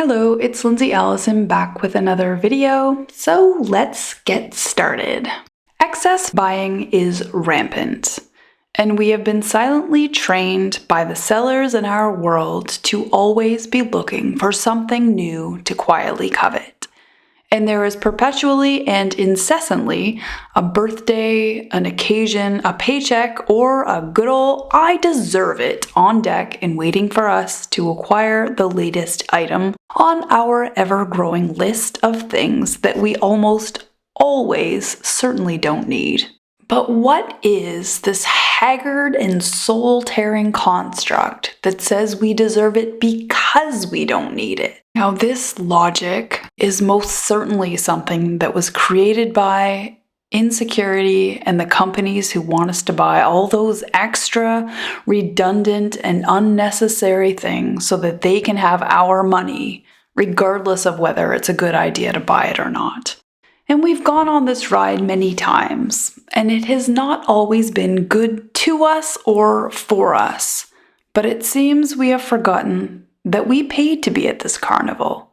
Hello, it's Lyndsay Allison back with another video, so let's get started. Excess buying is rampant, and we have been silently trained by the sellers in our world to always be looking for something new to quietly covet. And there is perpetually and incessantly a birthday, an occasion, a paycheck, or a good old I deserve it on deck and waiting for us to acquire the latest item on our ever-growing list of things that we almost always certainly don't need. But what is this haggard and soul-tearing construct that says we deserve it because we don't need it? Now, this logic is most certainly something that was created by insecurity and the companies who want us to buy all those extra, redundant, and unnecessary things so that they can have our money, regardless of whether it's a good idea to buy it or not. And we've gone on this ride many times, and it has not always been good to us or for us. But it seems we have forgotten that we paid to be at this carnival,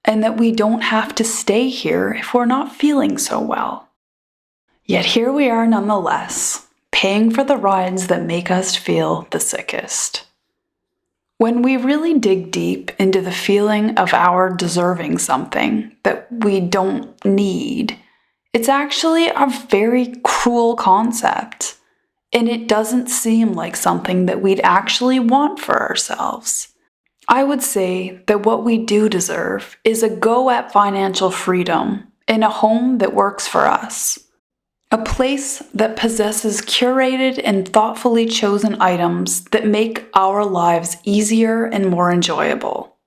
and that we don't have to stay here if we're not feeling so well. Yet here we are nonetheless, paying for the rides that make us feel the sickest. When we really dig deep into the feeling of our deserving something that we don't need, it's actually a very cruel concept, and it doesn't seem like something that we'd actually want for ourselves. I would say that what we do deserve is a go at financial freedom in a home that works for us. A place that possesses curated and thoughtfully chosen items that make our lives easier and more enjoyable.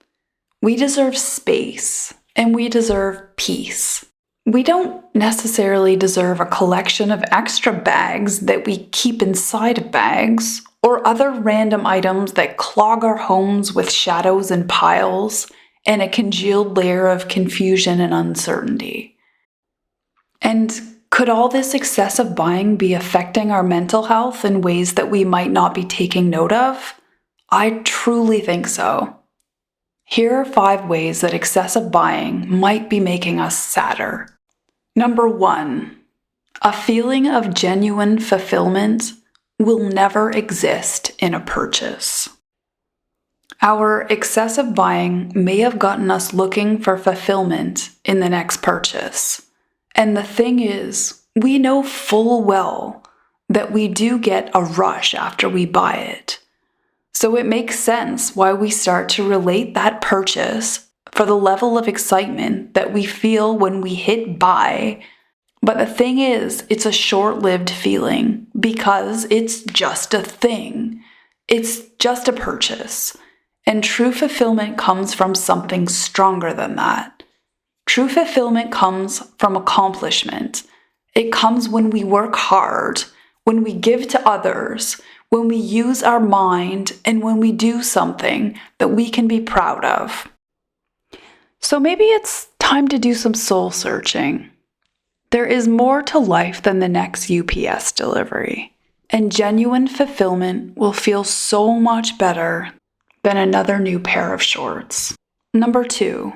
We deserve space, and we deserve peace. We don't necessarily deserve a collection of extra bags that we keep inside of bags, or other random items that clog our homes with shadows and piles, and a congealed layer of confusion and uncertainty. And could all this excessive buying be affecting our mental health in ways that we might not be taking note of? I truly think so. Here are 5 ways that excessive buying might be making us sadder. Number 1, a feeling of genuine fulfillment will never exist in a purchase. Our excessive buying may have gotten us looking for fulfillment in the next purchase. And the thing is, we know full well that we do get a rush after we buy it. So it makes sense why we start to relate that purchase for the level of excitement that we feel when we hit buy. But the thing is, it's a short-lived feeling because it's just a thing. It's just a purchase. And true fulfillment comes from something stronger than that. True fulfillment comes from accomplishment. It comes when we work hard, when we give to others, when we use our mind, and when we do something that we can be proud of. So maybe it's time to do some soul searching. There is more to life than the next UPS delivery, and genuine fulfillment will feel so much better than another new pair of shorts. Number 2,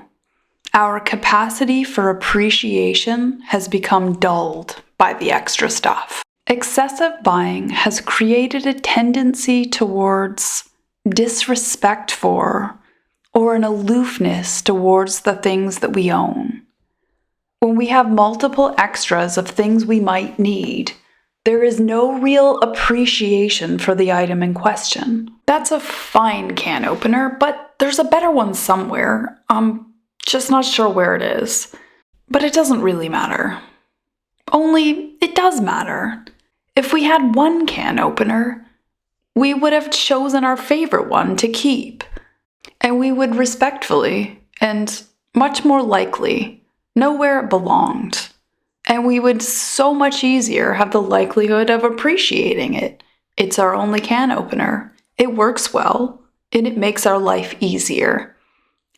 our capacity for appreciation has become dulled by the extra stuff. Excessive buying has created a tendency towards disrespect for or an aloofness towards the things that we own. When we have multiple extras of things we might need, there is no real appreciation for the item in question. That's a fine can opener, but there's a better one somewhere. I'm just not sure where it is. But it doesn't really matter. Only it does matter. If we had one can opener, we would have chosen our favorite one to keep. And we would respectfully, and much more likely, know where it belonged. And we would so much easier have the likelihood of appreciating it. It's our only can opener. It works well, and it makes our life easier.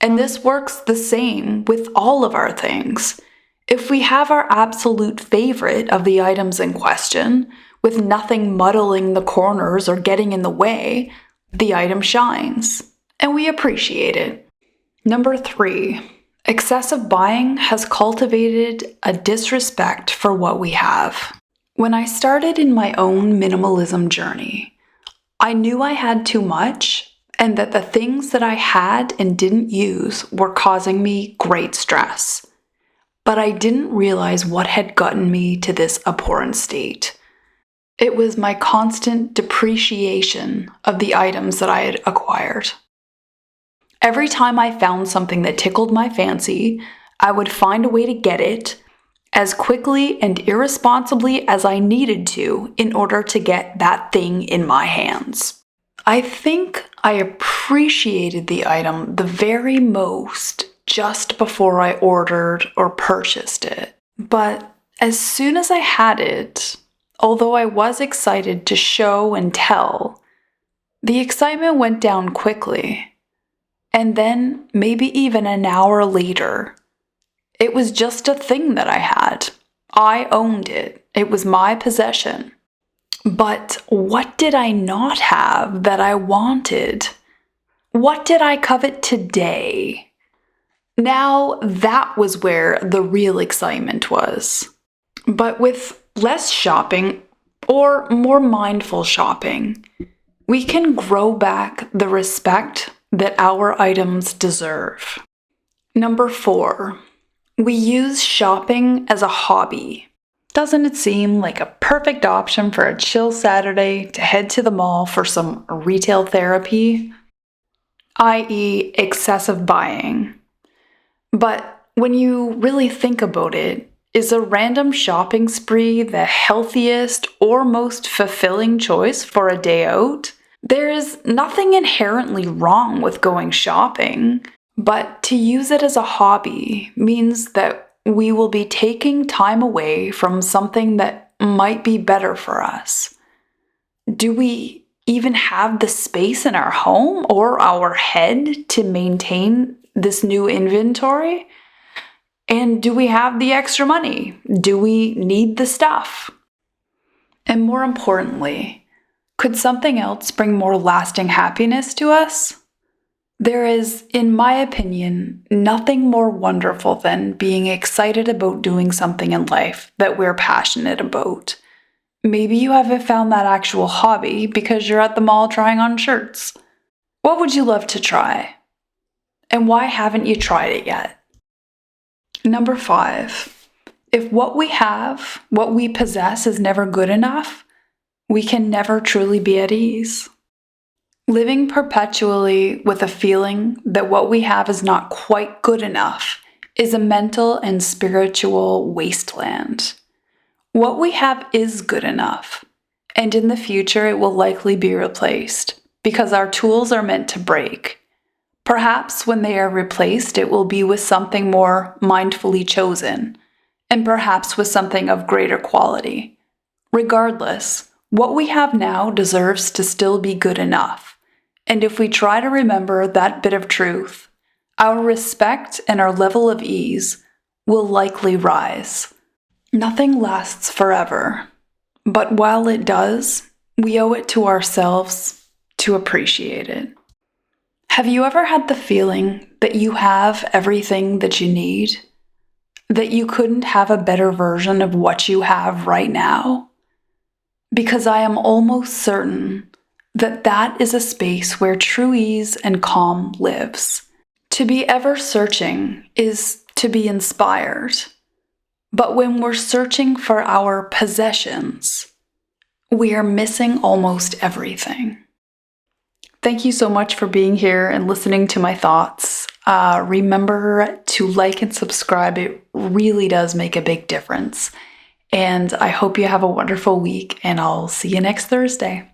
And this works the same with all of our things. If we have our absolute favorite of the items in question, with nothing muddling the corners or getting in the way, the item shines, and we appreciate it. Number 3, excessive buying has cultivated a disrespect for what we have. When I started in my own minimalism journey, I knew I had too much and that the things that I had and didn't use were causing me great stress. But I didn't realize what had gotten me to this abhorrent state. It was my constant depreciation of the items that I had acquired. Every time I found something that tickled my fancy, I would find a way to get it as quickly and irresponsibly as I needed to in order to get that thing in my hands. I think I appreciated the item the very most just before I ordered or purchased it. But as soon as I had it, although I was excited to show and tell, the excitement went down quickly. And then, maybe even an hour later, it was just a thing that I had. I owned it. It was my possession. But what did I not have that I wanted? What did I covet today? Now that was where the real excitement was. But with less shopping, or more mindful shopping, we can grow back the respect that our items deserve. Number 4, we use shopping as a hobby. Doesn't it seem like a perfect option for a chill Saturday to head to the mall for some retail therapy? i.e., excessive buying. But when you really think about it, is a random shopping spree the healthiest or most fulfilling choice for a day out? There is nothing inherently wrong with going shopping, but to use it as a hobby means that we will be taking time away from something that might be better for us. Do we even have the space in our home or our head to maintain this new inventory? And do we have the extra money? Do we need the stuff? And more importantly, could something else bring more lasting happiness to us? There is, in my opinion, nothing more wonderful than being excited about doing something in life that we're passionate about. Maybe you haven't found that actual hobby because you're at the mall trying on shirts. What would you love to try? And why haven't you tried it yet? Number 5, if what we have, what we possess is never good enough, we can never truly be at ease. Living perpetually with a feeling that what we have is not quite good enough is a mental and spiritual wasteland. What we have is good enough, and in the future it will likely be replaced because our tools are meant to break. Perhaps when they are replaced, it will be with something more mindfully chosen, and perhaps with something of greater quality. Regardless, what we have now deserves to still be good enough, and if we try to remember that bit of truth, our respect and our level of ease will likely rise. Nothing lasts forever, but while it does, we owe it to ourselves to appreciate it. Have you ever had the feeling that you have everything that you need? That you couldn't have a better version of what you have right now? Because I am almost certain that that is a space where true ease and calm lives. To be ever searching is to be inspired. But when we're searching for our possessions, we are missing almost everything. Thank you so much for being here and listening to my thoughts. Remember to like and subscribe. It really does make a big difference. And I hope you have a wonderful week, and I'll see you next Thursday.